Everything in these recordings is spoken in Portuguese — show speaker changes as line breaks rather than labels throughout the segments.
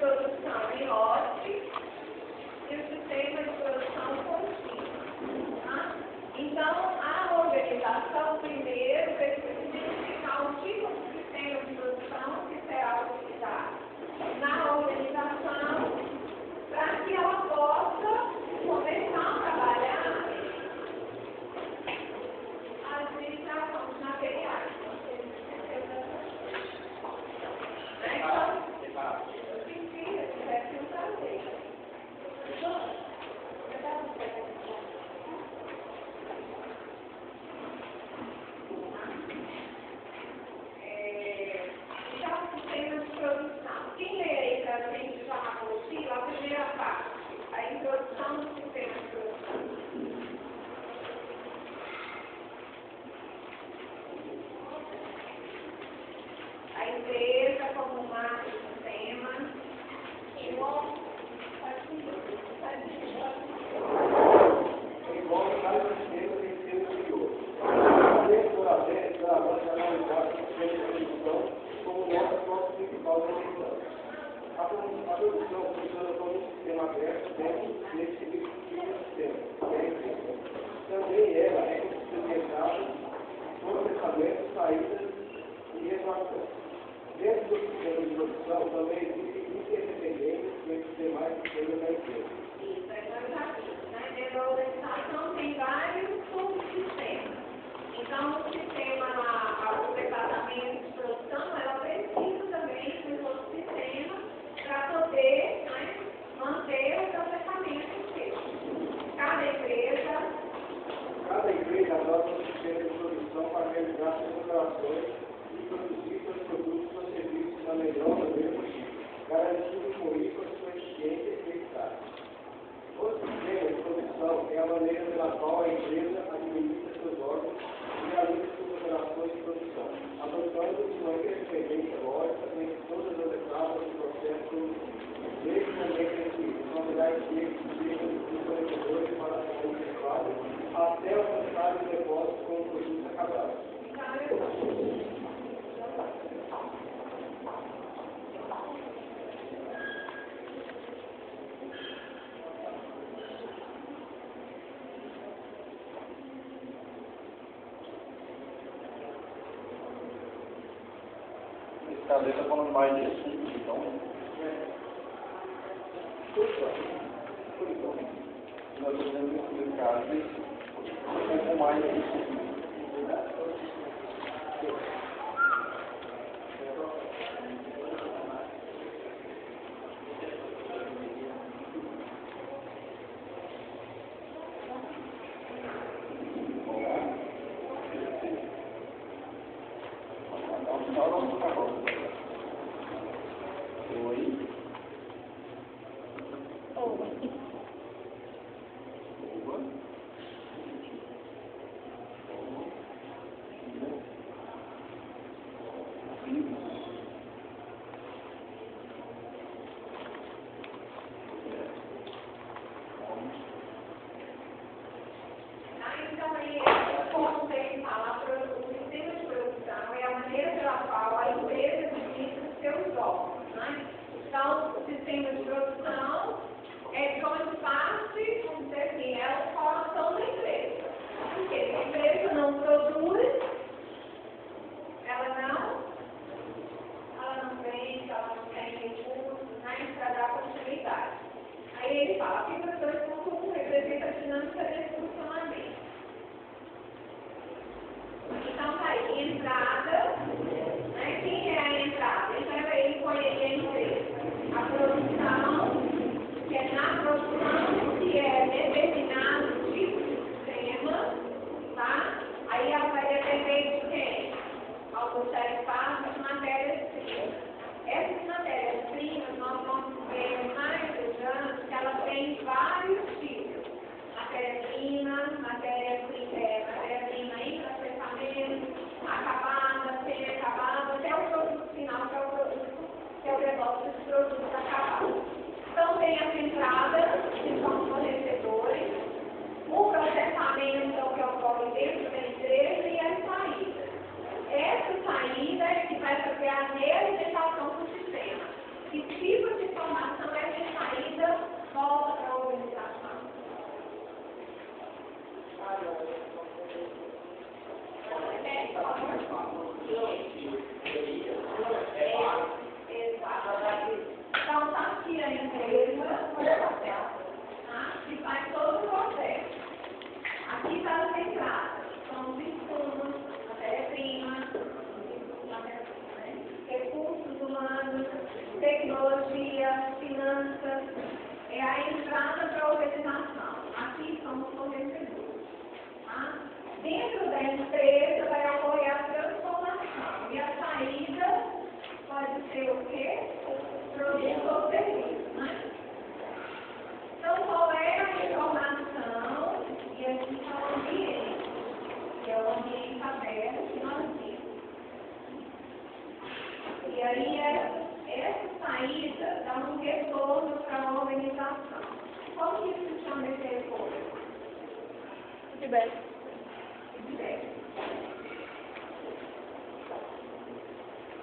produção em lote e o sistema de produção contínuo. Tá? Então, a organização, primeiro, precisa identificar o tipo de sistema de produção que será utilizado na organização para que ela possa começar a trabalhar as administrações materiais. A empresa como marca de sistema, igual
cada sistema tem que ser anterior. Por aberto, a nossa analisar o sistema de produção como nosso principal decisão. A produção funciona como um sistema aberto dentro desse sistema, que é a empresa. Também ela é sustentável, processamento, saídas e regulação. Dentro do sistema de produção também existe interdependência entre os demais sistemas da empresa.
Isso, dentro da organização tem vários subsistemas. Então, o sistema, o departamento de produção, ela precisa também de outro sistema para poder manter o processamento dele. Cada
empresa adota um sistema de produção para realizar suas operações e produzir seus produtos ou serviços da melhor maneira possível, garantindo com isso a sua eficiência e eficácia. O sistema de produção é a maneira pela qual a empresa administra seus órgãos e realiza suas operações de produção, adotando uma independência lógica entre todas as etapas do processo produtivo. Nesse momento em que os novidades chegam dos fornecedores para a saúde até alcançar o depósito com o produto acabado.
Essa letra está falando mais de assunto, então. Nós podemos explicar um pouco mais disso.
Então, o sistema de produção é como produto ou serviço, né? Então, qual é a informação e aqui está o ambiente, que é o ambiente aberto que nós vimos. E aí, essa saída dá um retorno para a organização. Qual que se chama esse retorno?
Feedback.
Feedback.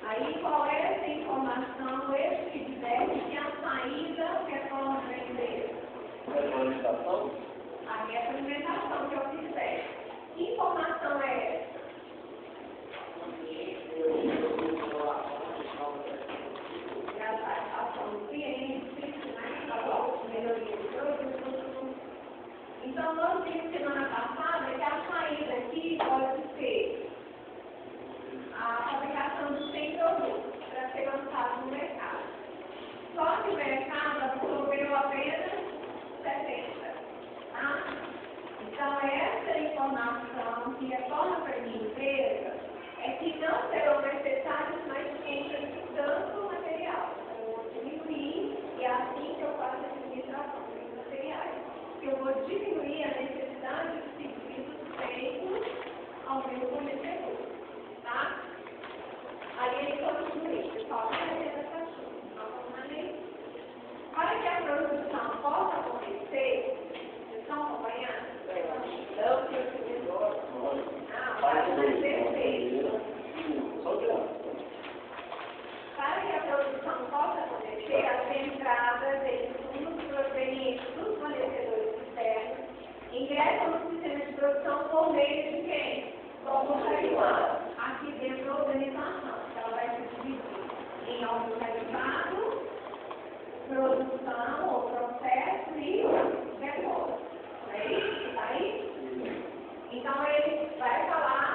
Aí, qual é essa informação, esse feedback que a saída retorna para a empresa?
Retroalimentação?
A retroalimentação, que é o feedback. Que informação é essa? A satisfação do cliente, a melhoria do produto. Então, nós vimos semana passada que a saída aqui pode ser a fabricação de 100 produtos para ser lançado no mercado. Só que o mercado absorveu apenas 70. Tá? Então, essa informação que retorna para a minha empresa é que não serão necessários mais compras de tanto material. Eu vou diminuir, e é assim que eu faço a administração dos materiais. Eu vou diminuir a necessidade de serviços feitos ao meu fornecedor. Tá? Aí ele continua isso, pessoal, para que a produção possa acontecer, vocês estão acompanhando? Então, que eu te para que a produção possa acontecer, as entradas de insumos provenientes dos fornecedores externos ingressam no sistema de produção por meio de quem? Almoxarifado, aqui dentro da organização. Ela vai se dividir em almoxarifado, produção ou processo e depósito. Não é isso? Está aí? Então, ele vai falar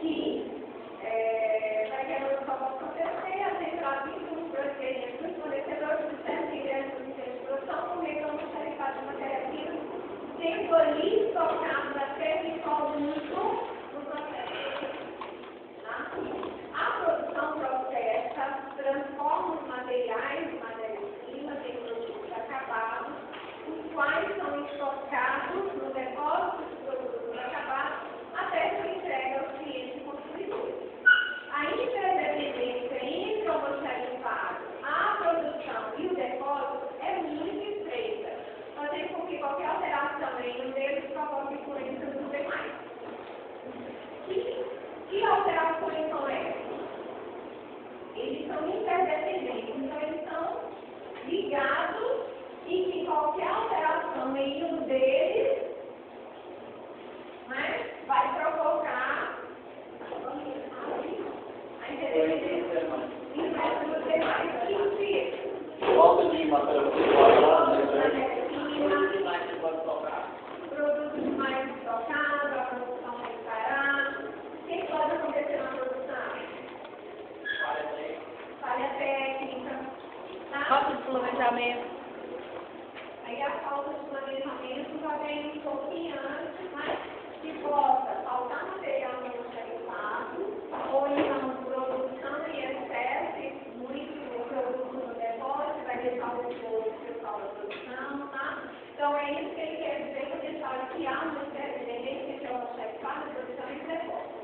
que para que a produção possa acontecer, as entradas de insumos provenientes dos fornecedores externos ingressam no sistema de produção por meio do almoxarifado de matéria-prima, sendo ali estocados até que uso no processo. Tá? A produção processa, transforma os materiais de matéria-prima em produtos acabados, os quais são estocados no depósito de produtos acabados até sua entrega aos clientes e consumidores. A interdependência entre o almoxarifado, a produção e o depósito é muito estreita, fazendo com que qualquer alteração em um deles provoque influência nos demais. Que alterações são essas? Eles são interdependentes, então eles são ligados e que qualquer alteração em um deles, né, vai provocar a interdependência nos demais.
Falta de matéria-prima.
Produtos mais estocados, a produção mais parada. O que pode acontecer na produção? Falha técnica. Tá?
Falta de planejamento.
Aí a falta de planejamento já vem um pouquinho antes, mas que possa faltar material no almoxarifado, ou então produção em excesso, e muito produto no depósito, vai deixar o pessoal da produção, tá? Então é isso que ele quer dizer quando ele fala que há uma interdependência entre o almoxarifado, produção e depósito.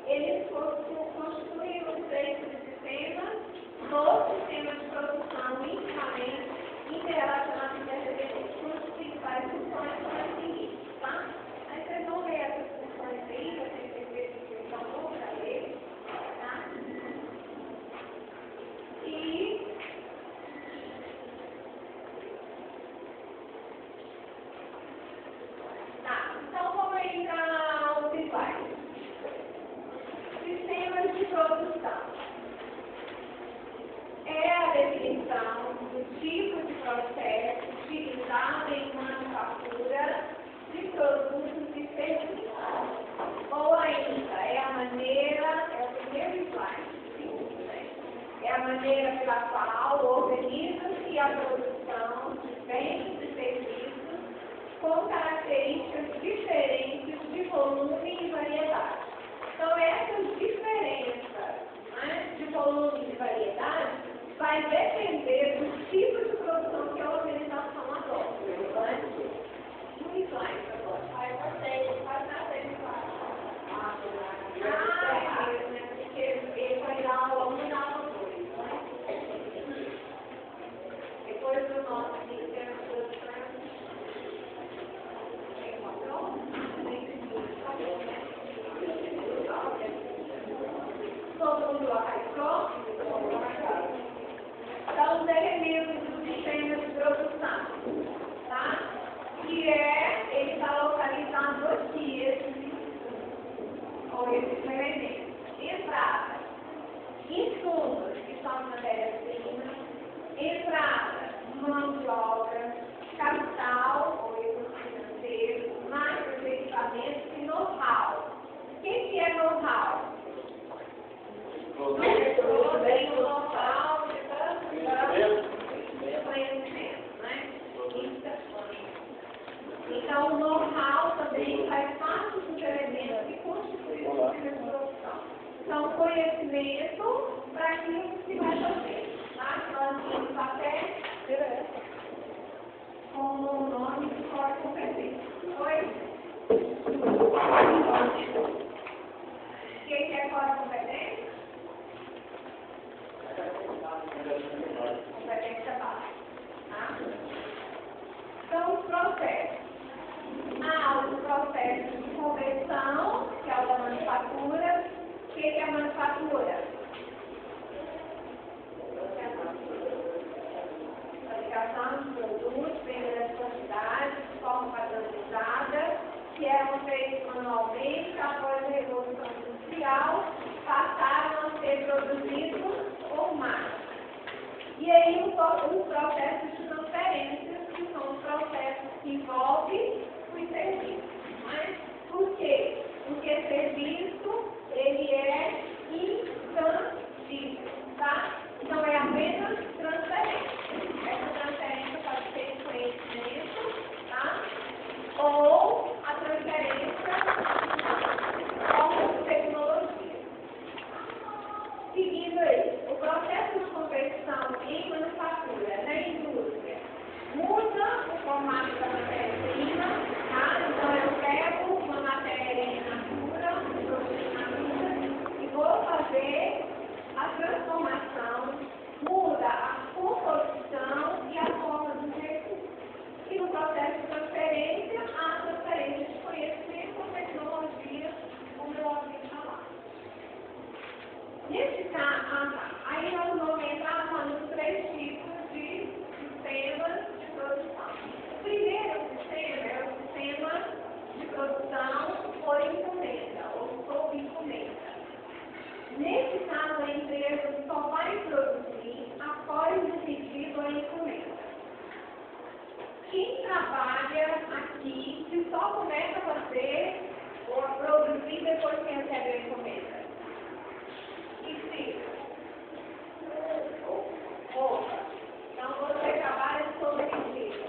Eles constituem os três sistemas do sistema de produção intimamente interrelacionados e interdependentes. As principais funções são as seguintes, tá? Aí vocês vão ver essas funções aí, vocês têm que ver se vocês estão bom para ler, tá? Então vamos aí para o slide. Sistemas de produção. É a definição do tipo de processo utilizado em manufatura de produtos e serviços. Ou ainda, é a maneira, é o primeiro slide, né? É a maneira pela qual organiza-se a produção de bens e serviços com características diferentes de volume e variedade. Então, essas diferenças, né, de volume e variedade vai depender do tipo de produção que a organização adota. Né? Um slide agora. Aí você faz nada de porque ele vai dar aula 1 e aula 2. Né? Depois do nosso sistema de produção. Todo mundo arrancou? Então, os elementos do sistema de produção, tá? Que ele está localizado aqui, ou esses elementos. Entrada, insumos, que são matérias-primas, entrada, mão de obra, capital, ou recursos financeiros, máquinas, equipamentos e know-how. O que é know-how? Bem o know-how de conhecimento, né? Então, o know-how também faz parte dos elementos que constituem o sistema de produção. Então, conhecimento para aquilo que se vai fazer. Tá? Nós temos até com o nome de core competência. Oi? O que é core competência? Competência básica. Tá? Então, os processos. Há os processos de conversão, que é o da manufatura. O que é a manufatura? Fabricação de produtos, venda das quantidades, de forma padronizada, que eram feitos manualmente após a Revolução Industrial, passaram a ser produzidos por máquinas. E aí o processo de transferência, que são os processos que envolvem os serviços. Mas por quê? Porque serviço, ele é intangível, tá? Então é apenas transferência. Essa transferência pode ser de conhecimento, tá? Ou a transferência como tecnologia. Seguindo aí, o processo de conversão em manufatura, na indústria, muda o formato da matéria-prima, tá? Então eu pego uma matéria in natura, um produto in natura, e vou fazer a transformação, muda a composição e a forma dos recursos. E no processo de transferência, há transferência de conhecimento ou tecnologia, como eu ouvi falar. Nesse caso, aí nós vamos entrar nos 3 tipos de sistemas de produção. O primeiro sistema é o sistema de produção por encomenda, ou sob encomenda. Nesse caso, a empresa só vai produzir após o pedido ou encomenda. Quem trabalha aqui, que só começa a fazer ou a produzir depois que recebe a encomenda? Então, você trabalha sobre medida,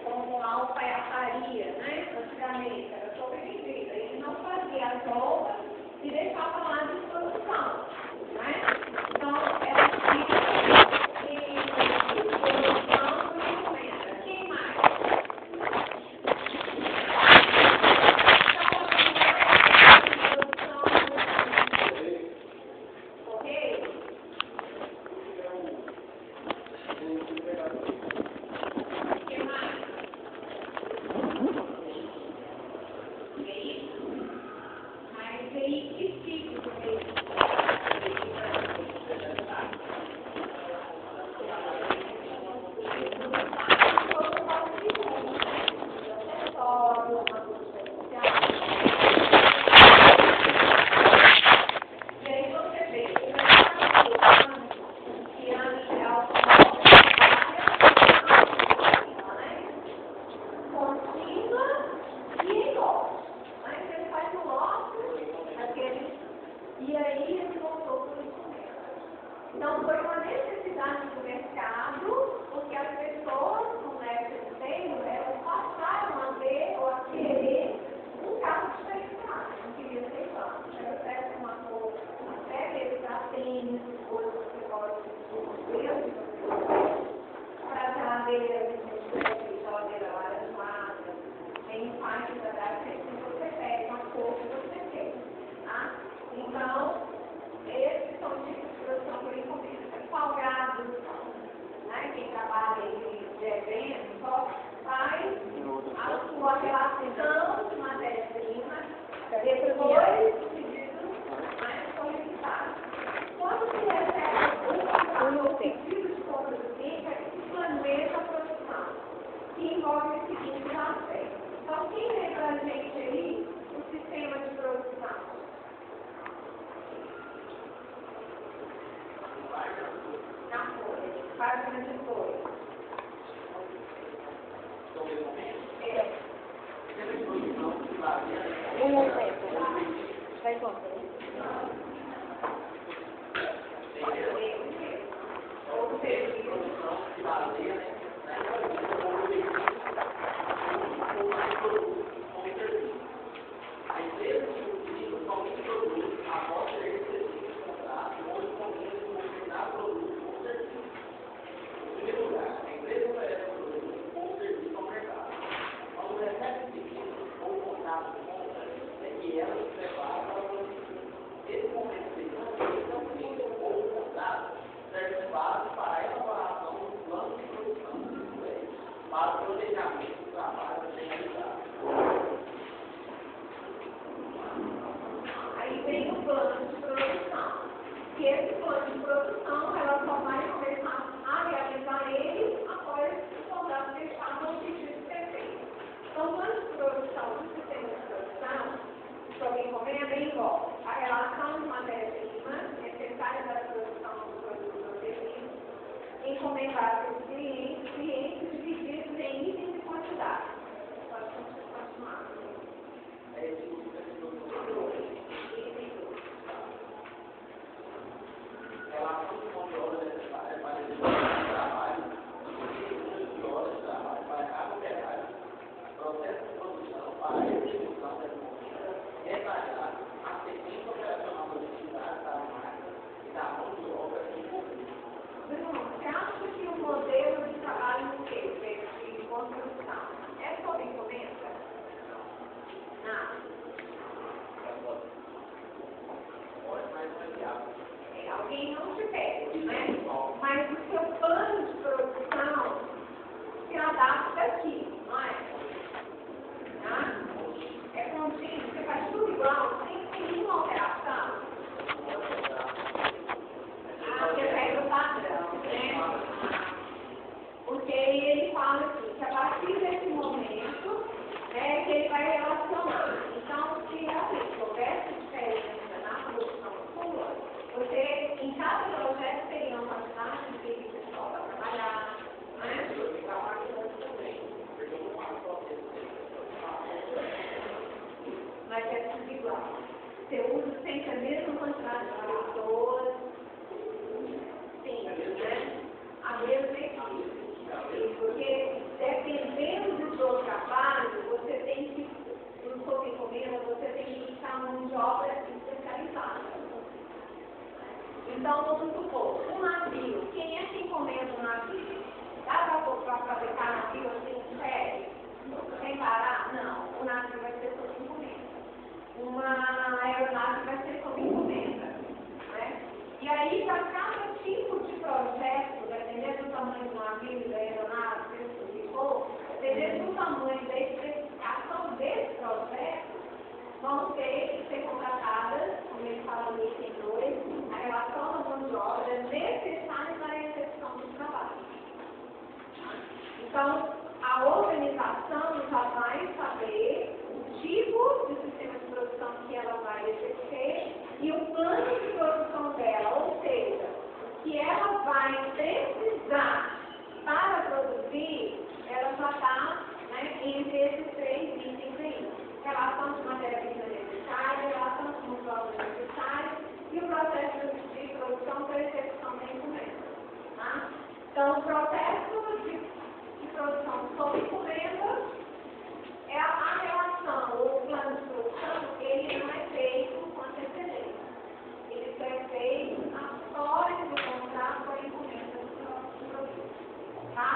como a alfaiataria, né? Antigamente era sobre medida. Ele não fazia as roupas e deixava lá à disposição, né? Então, era tipo de produção por encomenda. Quem mais? envolve os seguintes aspectos. Então, quem lê para a gente aí o sistema de produção? Na folha, página de folha.
Um exemplo. Vai contar.
Ou seja, aí vem o plano de produção. Que esse plano de produção, ela só vai começar a realizar ele após o contrato fechado ou o pedido ser feito. Então, o plano de produção do sistema de produção, sobre encomenda, envolve a relação de matéria-prima necessária para a produção do produto ou serviço, encomendar aos clientes divididos em itens e quantidade. Pode continuar.
Relação de mão de obra necessária para desenvolver o trabalho, de horas de trabalho para cada operário, processo de produção para a execução da encomenda, detalhar a sequência operacional da atividade da máquina e da mão de obra envolvida.
Bruno, você acha que o modelo de trabalho de construção é sobre encomenda? Não. Alguém não te pede, né? Mas o seu plano de produção se adapta aqui, não é? Tá? É contínuo, você faz tudo igual, sem nenhuma alteração. Você pega o padrão, né? Porque ele fala assim, que a partir desse momento, né, que ele vai relacionar. Então, se realmente houvesse diferença na produção sua, você, em cada projeto, teria uma quantidade de pessoal para trabalhar, né? Mas é tudo igual. Você usa sempre a mesma quantidade de trabalhadores, sim, né? A mesma equipe. Porque, dependendo do seu trabalho, você tem que, no seu encomenda, você tem que buscar mão de obra especializada. Então, vamos supor, um navio, quem é que encomenda um navio? Dá para fabricar navio assim, sério? Sem parar? Não, o navio vai ser sob encomenda. Uma aeronave vai ser sob encomenda, né? E aí, para cada tipo de projeto, dependendo do tamanho do navio, da aeronave, seja o que for, dependendo do tamanho da especificação desse projeto, vão ter que ser contratadas, como ele fala no item 2, a relação da mão de obra necessária para a execução do trabalho. Então, a organização já vai saber o tipo de sistema de produção que ela vai exercer e o plano de produção dela, ou seja, o que ela vai precisar para produzir, ela já está, né, entre esses três itens aí. Relação de matéria-prima necessária, relação de mão de obra necessária e o processo de produção para execução da encomenda. Tá? Então, o processo de produção sob encomenda é a relação, ou o plano de produção, ele não é feito com antecedência. Ele só é feito após o contrato com a encomenda do produto. Tá?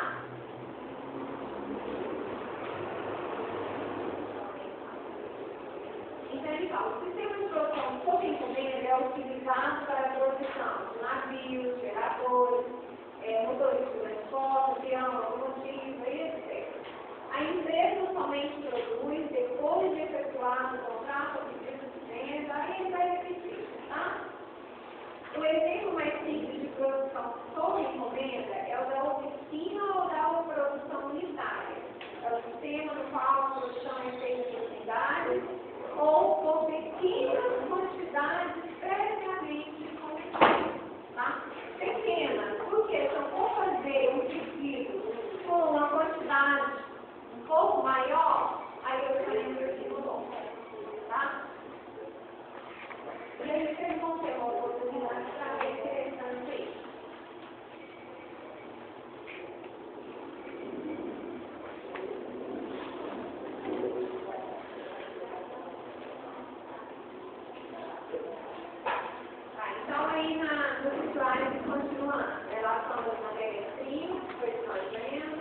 Então, ele fala, o sistema de produção sob encomenda é utilizado para a produção de navios, geradores, motores de transporte, avião, locomotiva, etc. A empresa somente produz depois de efetuar o contrato ou pedido de venda, aí ele vai repetir, tá? O exemplo mais simples de produção sob encomenda é o da oficina ou da produção unitária. pouco maior, aí eu falei no versículo 11, tá? E aí vocês vão ter uma oportunidade para ver interessante isso. Então aí no slide continuando, relação das matérias-primas, que foi nós vemos,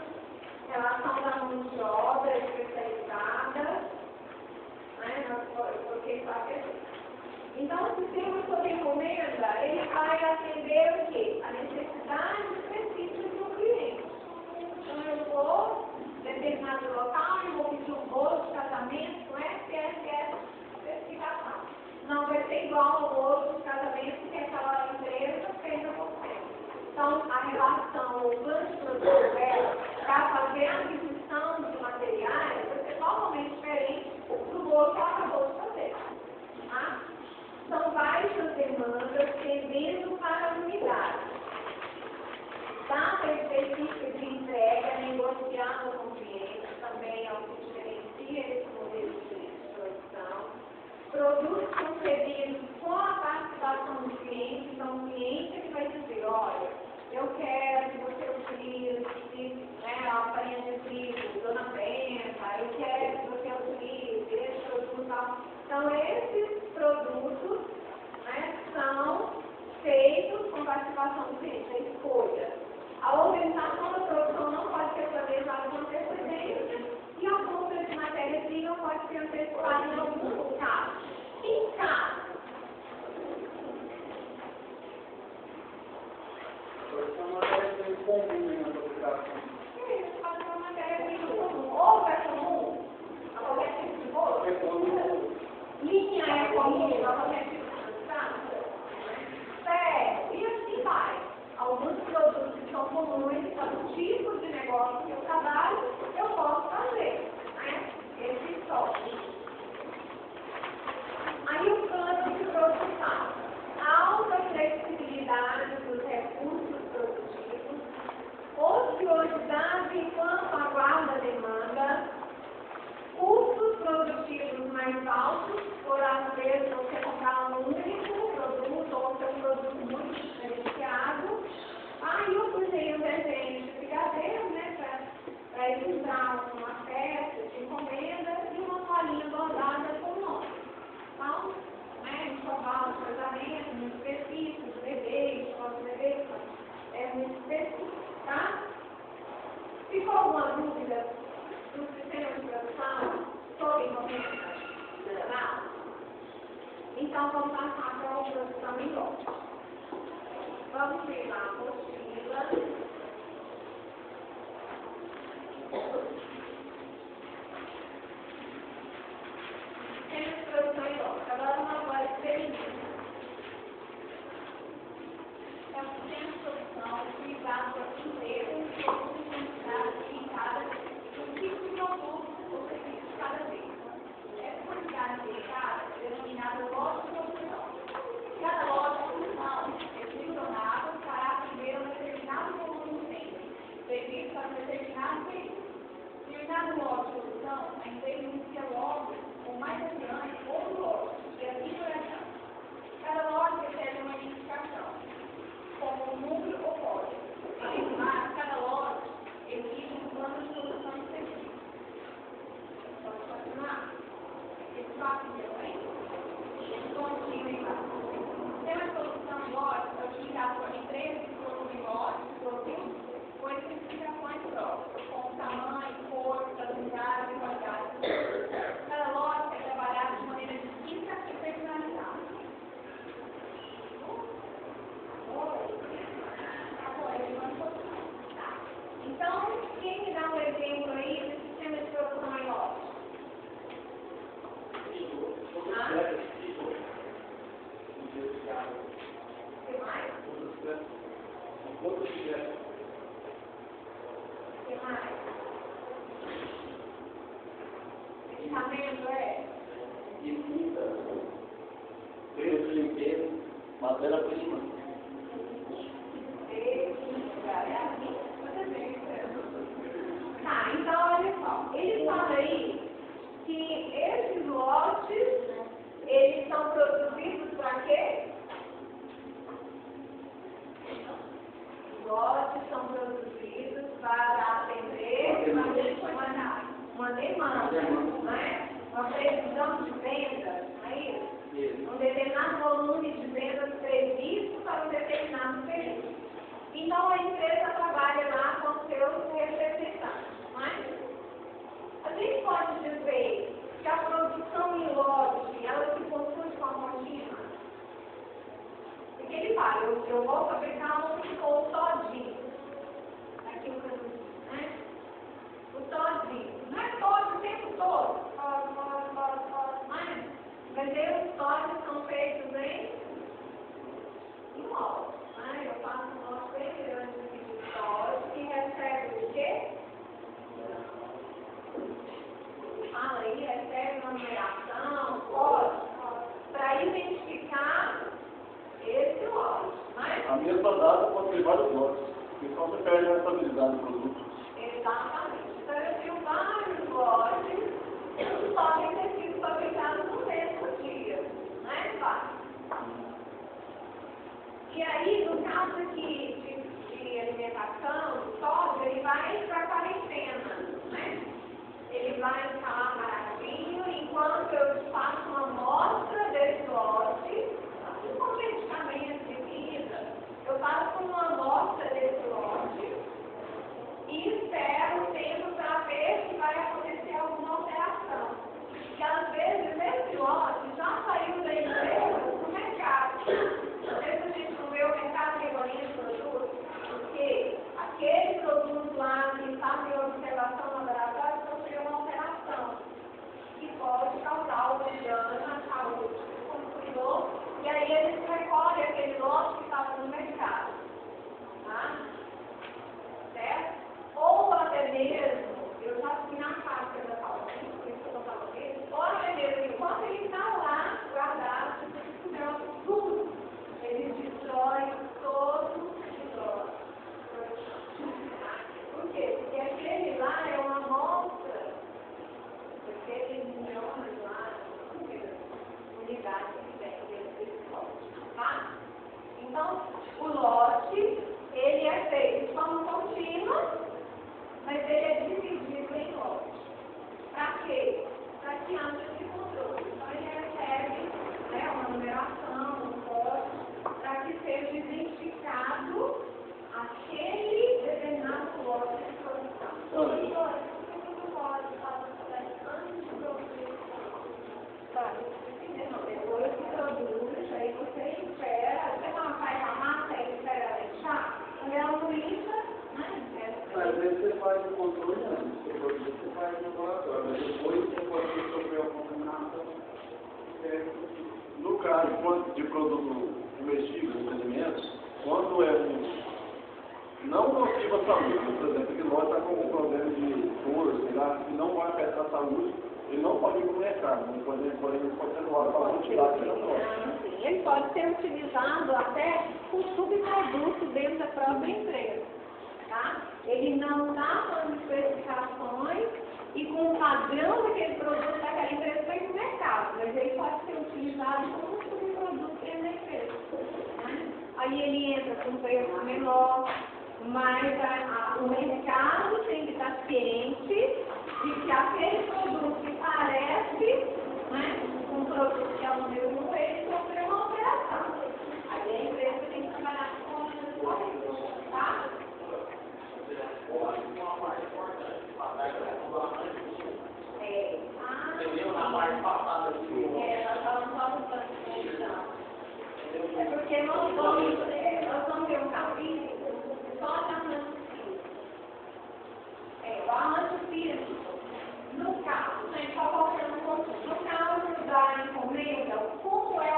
relação da mão de obra especializada, né, porque então o sistema sob encomenda, ele vai atender o quê? A necessidade específica do cliente. Então eu vou em determinado local e vou pedir um bolo de casamento com essa especificação. Não vai ser igual ao bolo de casamento que aquela empresa fez a você. Então, a relação, o plano de produção dela, para fazer a aquisição de materiais, vai ser totalmente diferente do bolo que ela acabou de fazer. Tá? São baixas demandas tendendo para a unidade. Data específica de entrega, negociando com o cliente, também é o que diferencia esse modelo de produção. Produtos concebidos com a participação do cliente, então o cliente que vai dizer, olha, eu quero que você utilize a farinha de trigo, Dona Brenta, eu quero que você utilize esse produto tal. Então, esses produtos, né, são feitos com participação do cliente, a escolha. A organização da produção não pode ser planejada com antecedência e a compra de matéria-prima pode ser antecipada em alguns casos. Em caso.
Essa matéria-prima comum na fabricação.
Isso, pode ser uma matéria-prima comum. Ou é comum a qualquer tipo de bolo.
É comum.
Linha é comum a qualquer tipo de substância. Certo. E assim vai. Alguns produtos que são comuns para o tipo de negócio que eu trabalho, eu posso fazer, né? Esse software. Aí o plano de produção. Alta flexibilidade dos recursos produtivos, ociosidade enquanto aguarda a demanda, custos produtivos mais altos, por às vezes você comprar um único produto ou seu produto muito diferenciado. Aí eu usei um desenho de brigadeiro, né, para ilustrar uma festa de encomenda e uma toalhinha bordada com o nome. Então, né, enxoval de casamento, muito específico, de bebê, escola de bebê, é muito específico, tá? Ficou alguma dúvida do sistema de produção sobre encomenda? Não? Então, vamos passar para a produção em lote. Vamos ver lá a apostila. Temos produção em lote. Agora nós vamos experimentar. É o sistema de produção utilizado por empresas de produtos limitadas do tipo de produto ou serviço de cada vez. Essa quantidade limitada é denominada lote de produção. Cada lote de produção é direcionado para atender um determinado volume de tempo, previsto para um determinado período. Determinado lote de produção, a empresa inicia logo ou mais adiante outro lote, e assim por diante. Cada lote recebe uma identificação, como um número ou código. Mas cada lote exige um plano de produção específico. Vamos continuar? Esse passo de bem? Continua embaixo. O sistema de produção em lotes é utilizado por empresas que produzem lotes de produtos com especificações próprias, como tamanho, cor, unidades e qualidade. Cada lote é trabalhado de maneira distinta e personalizada. Então, quem me dá um exemplo aí do sistema de produção em lote? O que mais? O que mais? Equipamento é?
Preço de limpeza, matéria-prima.
Tá, então olha só. Ele eles são produzidos para quê? Os lotes são produzidos para atender uma demanda, não é? Uma previsão de vendas, não é isso? Um determinado volume de vendas previsto para um determinado período. Então, a empresa trabalha lá com seus representantes, não é? A gente pode dizer que a produção em lote, ela se constrói de forma contínua. Porque ele fala, eu vou fabricar um ou todinho. Aqui o produto, né? O todinho. Não é todo o tempo todo. Mas aí os todes são feitos em lote. Eu faço um lote bem grande de tode que recebe o quê? Fala aí, recebe uma numeração, código, para identificar esse lote.
A mesma data pode ter vários lotes, então você perde a estabilidade do produto.
Exatamente. Então eu tenho vários lotes que podem ter sido fabricados no mesmo dia, né, pai? E aí, no caso aqui de alimentação, o sódio, ele vai para a quarentena, né? Ele vai ficar paradinho enquanto eu faço uma amostra desse lote, assim como medicamentos de vida, eu faço uma amostra desse lote e espero o tempo para ver se vai acontecer alguma alteração. E às vezes esse lote já saiu da empresa para o mercado. Às vezes a gente não vê o mercado recolhendo produtos, porque aquele produto lá que está em observação no laboratório sofreu uma alteração que pode causar algum dano à saúde do consumidor, e aí eles recolhem aquele lote que estava no mercado. Tá? Certo? Ou até mesmo, eu já fui na fábrica da saúde, por isso que eu estou falando dele, ou até mesmo, enquanto ele está lá guardado, tudo, eles destroem todo o lote. Por quê? Porque aquele lá é uma amostra, aqueles milhões lá, unidades que tem desse lote, tá? Então, o lote, ele é feito de forma contínua, mas ele é dividido em lotes. Para quê? Para que haja esse controle. Então, ele recebe, né, uma numeração, um código, para que seja identificado aquele determinado lote de produção. Depois que produz, aí você espera, você não faz a massa e espera ela inchar, quando ela não incha, né?
Às vezes você faz o controle antes, você faz no laboratório, mas depois você pode sofrer a contaminação. No caso de produto comestível, de alimentos, quando é não nocivo à saúde, por exemplo, que nós está com um problema de dor, sei lá, que não vai afetar a saúde, ele não pode ir para o mercado, não pode, ele pode ser doado para a quantidade que não.
Ele pode ser utilizado até com subproduto dentro da própria empresa. Tá? Ele não está com especificações e com o padrão daquele produto daquela empresa para ir para o mercado, mas ele pode ser utilizado como subproduto dentro da empresa. Né? Aí ele entra com um preço menor, mas o mercado tem que estar ciente de que aquele produto que parece, né, um produto que é o mesmo preço, sofreu uma alteração. Aí a empresa tem que trabalhar com isso, tá?
Na parte passada aqui.
Nós vamos só no plano de gestão. É porque nós vamos ter um capítulo só de arranjo físico. O arranjo físico, no caso, só colocando no caso da encomenda, como é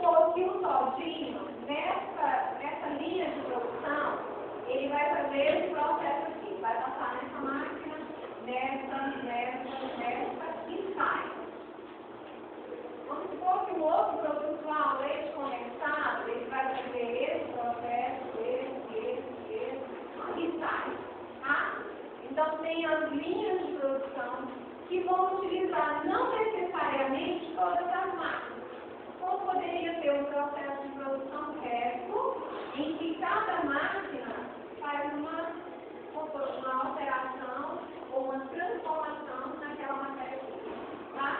supor que o soldinho, nessa linha de produção, ele vai fazer esse processo aqui, vai passar nessa máquina, nessa e sai. Vamos supor que o outro produto lá, o leite condensado, ele vai fazer esse processo, esse, e sai. Tá? Então, tem as linhas de produção que vão utilizar não necessariamente todas as máquinas. Ou poderia ter um processo de produção reto, em que cada máquina faz uma alteração ou uma transformação naquela matéria-prima, tá?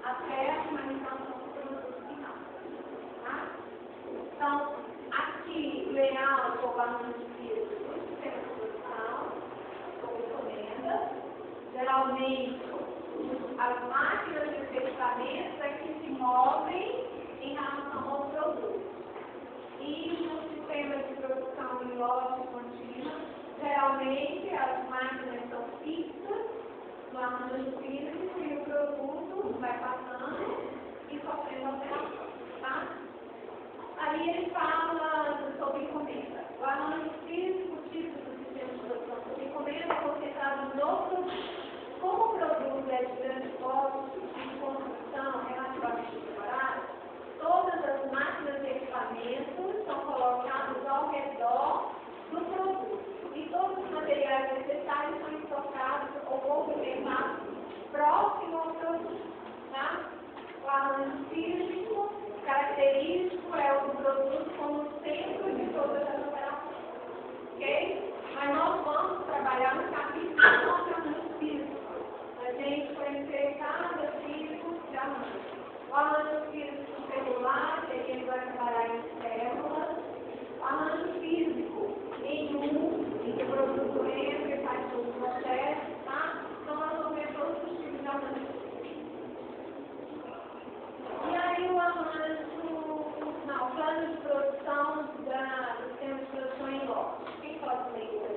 Até a finalização do produto final. Tá? Então, aqui, o layout ou balanço de físico do sistema de produção, ou encomenda, geralmente, as máquinas e os equipamentos é que se movem em relação ao produto. E no sistema de produção em lote contínua, geralmente as máquinas são fixas, lá no físico, e o produto vai passando e sofrendo alteração. Tá? Aí ele fala sobre encomenda. O análise físico, o tipo do sistema de produção sobre encomenda é concentrado no produto. Como o produto é de grande porte e construção relativamente demorada, todas as máquinas e equipamentos são colocados ao redor do produto. E todos os materiais necessários são estocados ou movimentados próximo ao produto. Tá? O arranjo físico característico é o do produto como centro de todas as operações. Ok? Mas nós vamos trabalhar no capítulo do arranjo físico. A gente conhecer cada tipo de arranjo. O arranjo físico celular, que ele vai trabalhar em células. O arranjo físico em que o produto entra e faz todo o processo, tá? Então nós vamos ver todos os tipos de arranjo físico. E aí o plano de produção do sistema de produção em lote. Quem pode ler isso?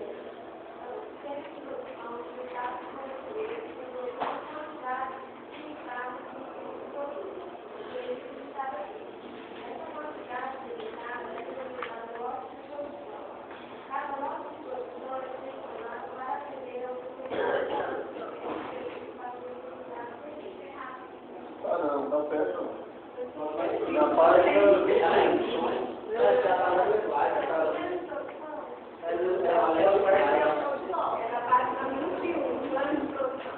O sistema de produção utilizado
não, tá perto. Na página 25.
É na página 21, plano de produção.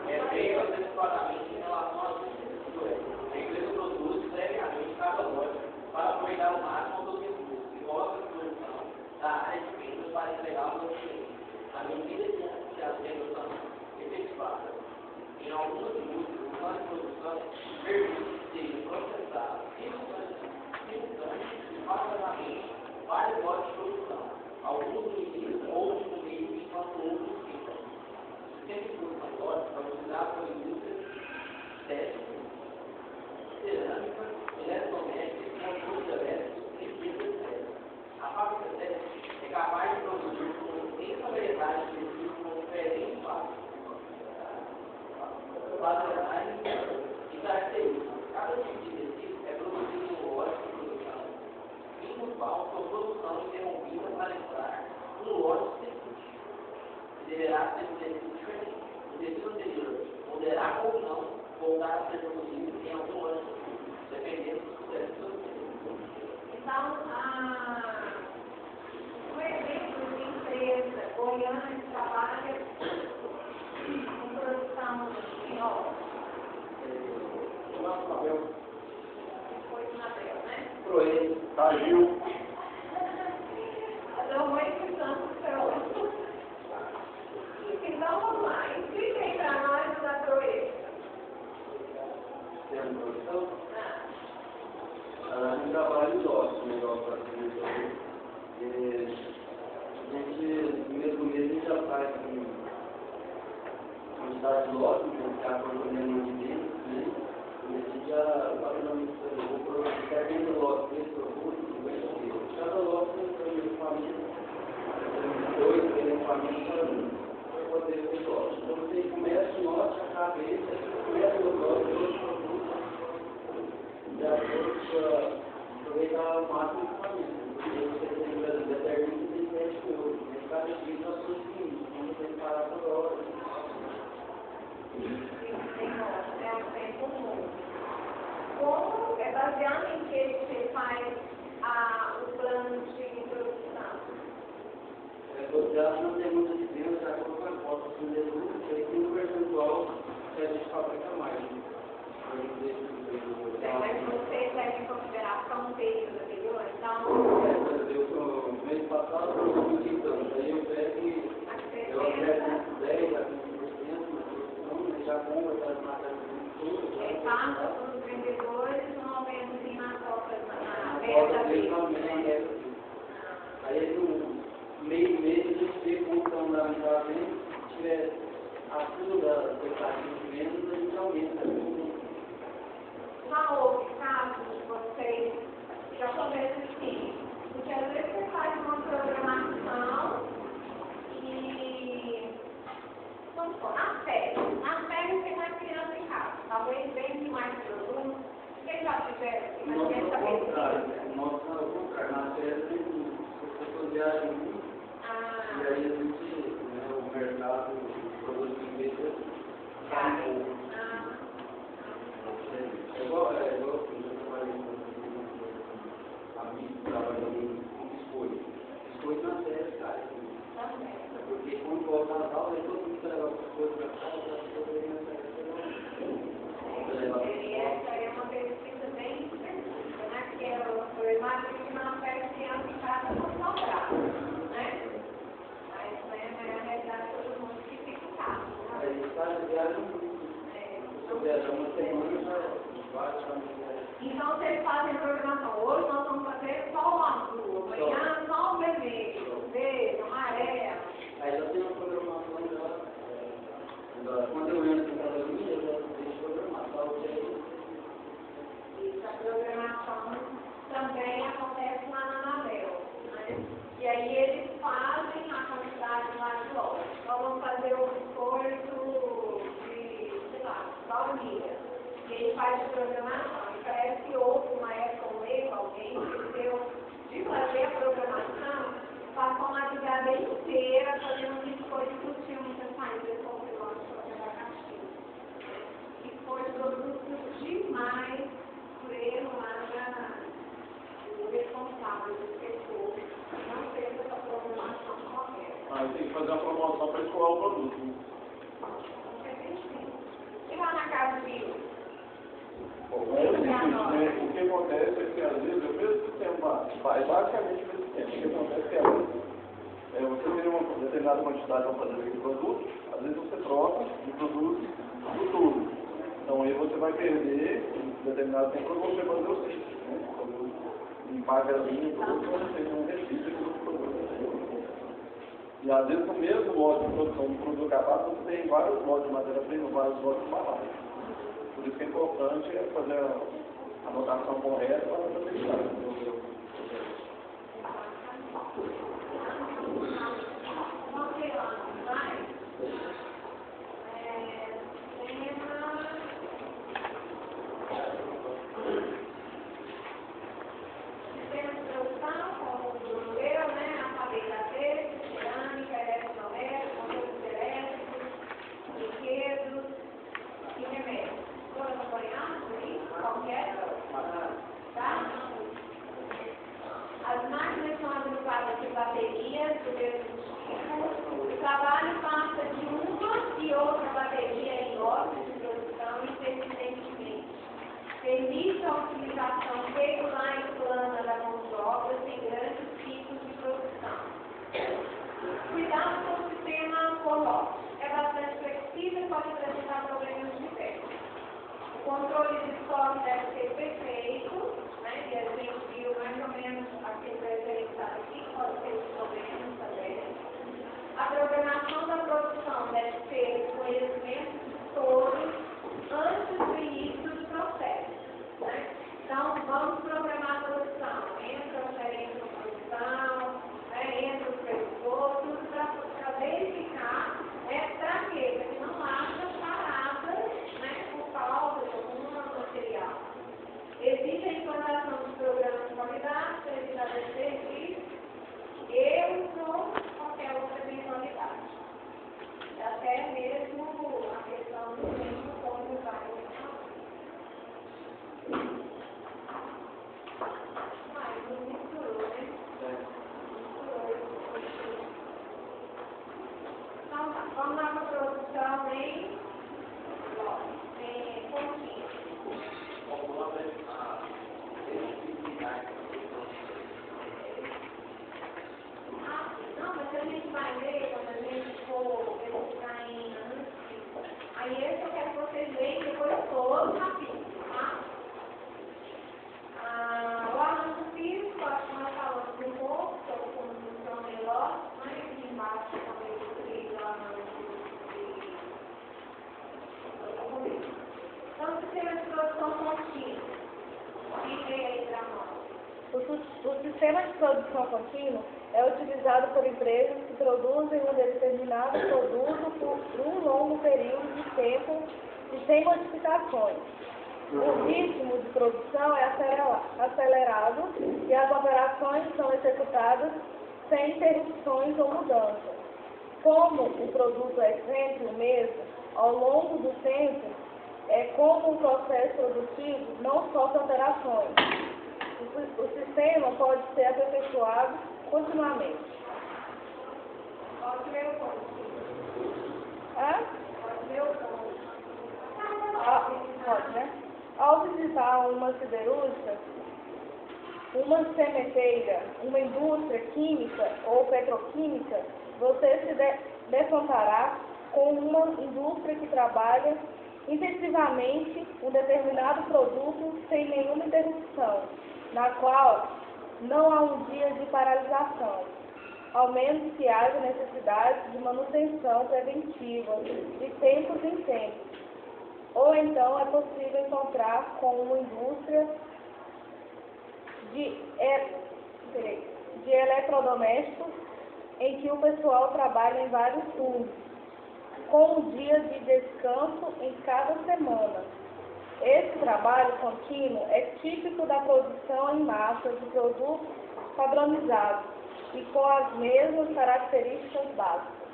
É feito antecipadamente em relação às infraestruturas. A empresa produz previamente cada loja para aproveitar o máximo dos recursos e coloca a produção da área de vendas para entregar aos clientes. À medida que as vendas são efetivadas, em algumas indústrias, o plano de produção permite que seja processado simultâneo e paralelamente vários lotes de produção, alguns no início, outros no meio, enquanto outros ficam. O sistema de produção lógica vai utilizar para indústrias técnicas, cerâmica, eletrodoméstica, controle elétrico e fibras elétricas. A fábrica técnica é capaz de produzir com imensa variedade de produtos com diferentes e características. Cada tipo de tecido é produzido em um lote de produção, em no qual sua produção é interrompida para entrar no lote seguinte. Deverá ser um tecido diferente. O tecido anterior poderá ou não voltar a ser produzido em algum ano, dependendo do sucesso do tecido.
Então, um exemplo de empresa goiana que trabalha com produção em obra. Foi o Nabel, né?
Proez.
Caiu.
Deu muito tanto céu. Então, vamos lá. Expliquem para nós da Proeza.
Tem produção? A gente trabalha os ossos, melhor para fazer. A gente, no mesmo mês, a gente já faz quantidade de lotes, que a componente de dentro, né? E a gente já vou produzir 70 lotes desse produto, 50 quilos. Cada lote tem um equipamento, tem equipamento para poder ter lotes. Então você começa o lote, a cabeça, começa o lote, outros produtos,
aproveitar o máximo do equipamento. Porque você tem que determinar que tem 7 euros. Nesse caso aqui, nós somos limites, não tem que parar por hora.
É um tempo comum. Como é baseado em que você faz o plano de introdução?
Ela não tem muita diferença, já colocou a foto do vendedor, e aí tem um percentual que a gente fabrica mais.
Mas você leva em consideração o período anterior, então...
No mês passado, eu estou indicando, aí eu pego 10 a 20%, mas já compro aquelas matérias todas.
Passa para os vendedores um aumento na cota na
Venda
dele.
Aí no meio a gente vê como estão da venda, se tiver acima da expectativa de vendas, a gente aumenta.
Já houve casos de vocês, já começa assim, porque às vezes você faz uma programação e, vamos supor, na férias você vai criança em casa, talvez vende mais produtos, vocês já tiveram assim, mas
Nossa, ao contrário, nas férias as pessoas viajam muito, e aí a gente, o mercado, o produto de venda, cai um pouco. É igual assim, eu trabalhei com amigos que trabalham com biscoito. Biscoito na férias cai. Porque quando volta na aula, todo mundo quer levar as coisas para casa, as coisas aí na
Essa é uma pesquisa bem específica, né? Porque eu imagino que não faz criança em casa não sobrar, né? Mas na realidade todo mundo fica em casa.
Aí está viajando muito. Se viajar uma semana, várias famílias.
Então vocês fazem programação. Hoje nós vamos fazer só o azul, amanhã só o vermelho, verde, amarelo.
Aí já tem uma programação quando eu entro em cada linha, eu já deixo programar, tá?
Isso, a programação também acontece lá na Anabel, né? E aí eles fazem a quantidade lá de lojas. Nós vamos fazer o esforço de, sei lá, baunilha. E ele faz a programação. E parece que houve uma época, um erro, alguém que deu de fazer a programação, passou uma madrugada inteira fazendo um biscoito que tinha muita saída com o piloto de abacaxi. E foi produto demais por erro lá o responsável do setor. Não fez essa programação correta.
Tem que fazer a promoção para escoar o produto.
E lá na casa de
Bom, o que acontece é que às vezes é o mesmo sistema, basicamente o mesmo sistema. O que acontece é você tem uma determinada quantidade para fazer aquele produto, às vezes você troca de produto por tudo. Então aí você vai perder em determinado tempo para você fazer o ciclo, né? Limpar a galinha, tudo, você tem um resíduo do produto. E às vezes no mesmo lote de produção do produto acabado, você tem vários lotes de matéria-prima, vários lotes de barragem. Por isso que é importante fazer a anotação correta para não deixar.
As máquinas são agrupadas de baterias do mesmo tipo. O trabalho passa de uma e outra bateria em lotes de produção intermitentemente. Permite a utilização regular e plana da mão de obra sem grandes picos de produção. Cuidado com o sistema por-lote. É bastante flexível e pode apresentar problemas diversos. O controle de estoque deve ser perfeito, né? E a gente viu mais ou menos aquele referenciado aqui, pode ter problemas também. A programação da produção deve ter conhecimento de todos antes do início do processo, né? Então, vamos programar a produção. Entra o gerente da produção, né? Entra o supervisor, tudo para verificar, para quê? Para que não haja paradas, né? Por causa de algum material. Existe a implantação de programas de qualidade sistema de produção contínua? Expliquem aí para nós.
O sistema de produção contínua é utilizado por empresas que produzem um determinado produto por um longo período de tempo e sem modificações. O ritmo de produção é acelerado e as operações são executadas sem interrupções ou mudanças. Como o produto é sempre o mesmo, ao longo do tempo, é como o processo produtivo não sofre alterações. O sistema pode ser aperfeiçoado continuamente.
Pode ver o ponto. Pode ver o ponto.
Pode, né? Ao visitar uma siderúrgica, uma cementeira, uma indústria química ou petroquímica, você se defrontará com uma indústria que trabalha intensivamente um determinado produto sem nenhuma interrupção, na qual não há um dia de paralisação, ao menos que haja necessidade de manutenção preventiva de tempos em tempos. Ou então é possível encontrar com uma indústria de eletrodomésticos em que o pessoal trabalha em vários turnos, com um dia de descanso em cada semana. Esse trabalho contínuo é típico da produção em massa de produtos padronizados e com as mesmas características básicas.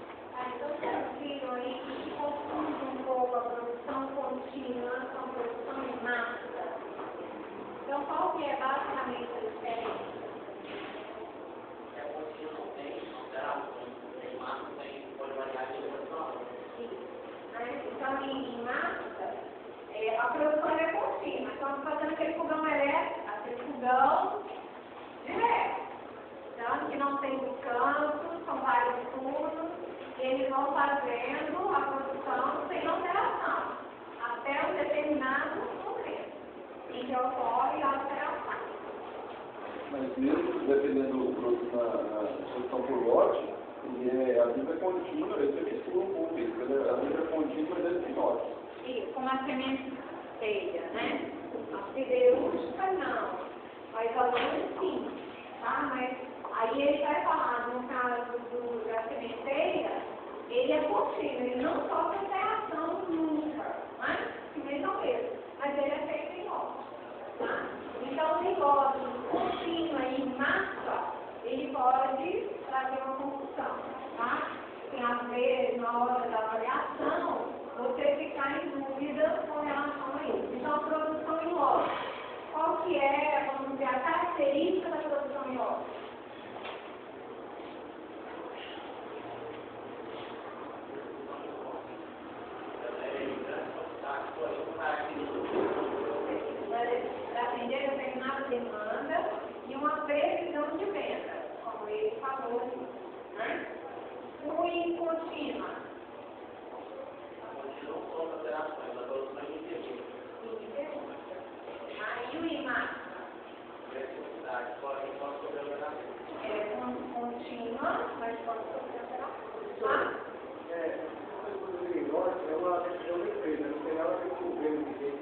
Então, vocês viram aí que confunde um pouco a produção contínua com a produção em massa. Então, qual que é basicamente a diferença?
É contínuo, não tem alterações. Em massa tem, pode variar de produção.
Então, em massa, a produção é contínua. Então, fazendo aquele fogão elétrico, aquele fogão direto. Então, que não tem descanso, são vários turnos, e eles vão fazendo a produção sem alteração, até um determinado momento em que ocorre a alteração.
Mas mesmo dependendo do produto na produção por lote, a vida é contínua, você mistura um pouco isso, a vida é contínua dentro de lote.
Isso, como a sementeira, né? A siderúrgica não, vai falando sim, tá? Mas aí ele vai falar, no caso da sementeira, ele é contínuo, ele não sofre alteração nunca, né? Mesmo mesmo, mas ele é feito em lote, tá? Então, o negócio contínuo em massa, ele pode trazer uma confusão, tá? Tem às vezes, na hora da avaliação, você ficar em dúvida com relação a isso. Então, a produção em lote, qual que é, vamos dizer, a característica da produção em lote? Para atender determinada demanda e uma previsão de venda, como ele falou aqui, né? Fluir contínua.
Não são alterações, a produção é integral.
Aí o IMAX
Pode sofrer alteramento.
é contínua, mas pode sofrer alterações, tá?
É uma decisão da empresa, não tem nada a ver com o governo que tem.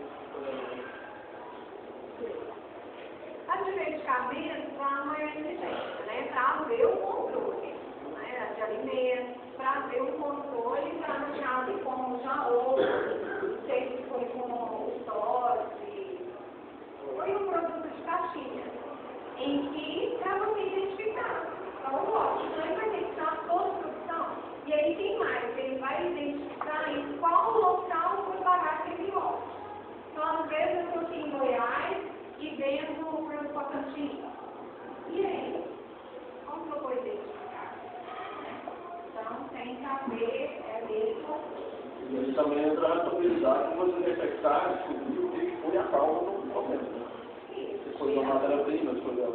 Advertimento para uma exigência, né? Para haver o controle, né? De alimentos, para haver o controle para no caso como já houve, não sei se foi com estoque, foi um produto de caixinha, em que para você identificar. Então, lógico, então ele vai identificar toda a produção, e aí tem mais, ele vai identificar em qual local foi pagar aquele lote. Então, às vezes eu estou aqui em Goiás e vendo o produto Tocantins. E aí? Como que eu vou identificar? Então, tem que haver mesmo.
E aí também entra a responsabilidade de você detectar, descobrir o que foi a causa do problema. Se foi uma matéria-prima, se foi a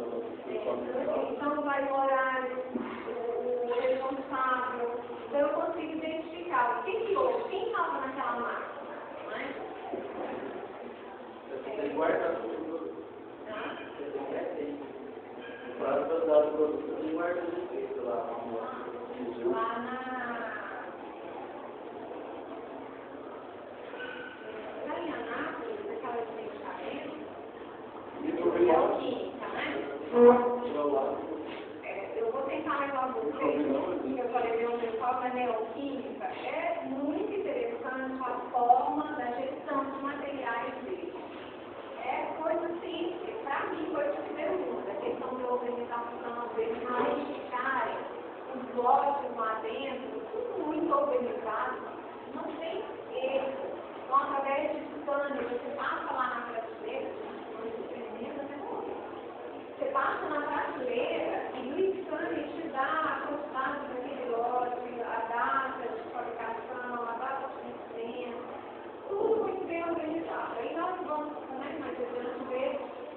Então, vai o horário, o responsável. Então, eu consigo identificar o que houve, quem estava naquela máquina, né?
Você guarda tudo. Para usar o produto, você guarda tudo lá no museu.
Lá na em Anápolis, Eu vou tentar levar vocês, porque eu falei de onde eu falo, a neoquímica é muito interessante a forma da gestão de materiais dele. É coisa simples, para mim, coisa que pergunta, a questão de organização, deles modificarem os lotes lá dentro, tudo muito organizado, não tem erro. Então, através de scanner, você passa lá na prateleira, você passa na prateleira e no scanner te dá a quantidade daquele lote, a data de fabricação, a data de licença, tudo muito bem organizado. Aí nós vamos também mais adiante ver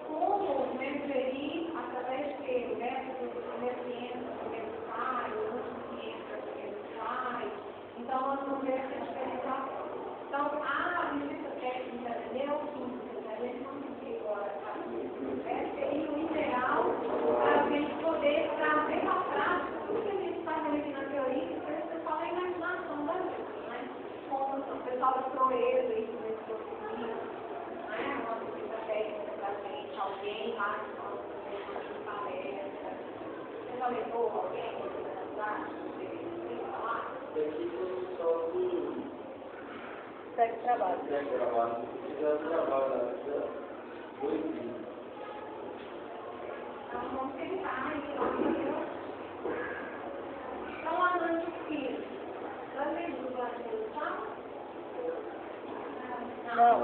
como gerir através de métodos de emergência que ele faz, multi-ciência que ele faz. Então, nós vamos ver essa diferenciação. Então, a visita técnica da neoquímica, a gente não tem agora, seria o ideal para a gente poder trazer para a prática tudo que a gente está vendo aqui na teoria, para o pessoal da imaginação da gente, né? Como o pessoal da proeza, isso mesmo que eu fiz, né? Uma visita técnica para a gente, alguém lá que fala de palestra, você já levou alguém para falar?
Segue o trabalho.
Então, vamos tentar, então, a mãe do filho, vai ver do banheiro, tá?
Não.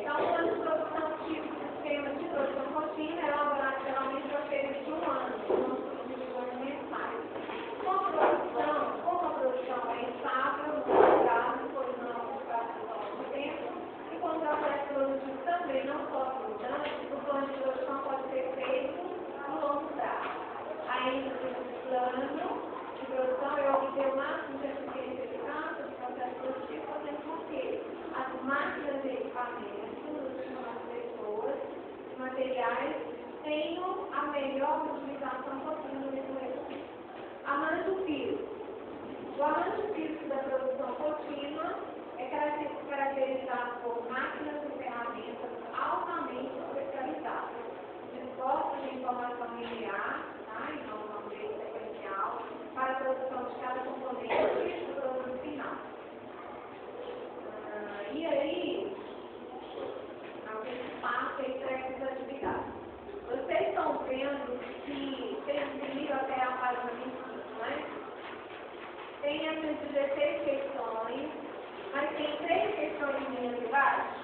Então, o plano de produção tipo do sistema de produção contínua é elaborado geralmente para seres de um ano, com divisões mensais. Como a produção é estável, no prazo, pois não ao longo tempo, e como o processo produtivo também não sofre mudanças, o plano de produção pode ser feito no longo prazo. Ainda nesse plano de produção, eu obter o máximo de eficiência e eficácia do processo produtivo, fazendo com que as máquinas e equipamentos, as pessoas, os materiais, tenham a melhor utilização possível desse recurso. Amanjo físico. O amanjo físico da produção contínua é caracterizado por máquinas e ferramentas altamente especializadas, dispostas de informação linear, tá? Então, uma lei sequencial, para a produção de cada componente do produto final. E aí, a gente passa para essas atividades. Vocês estão vendo que tem livro até a página 25, né? Tem essas 16 questões, mas tem 3 questões de baixo.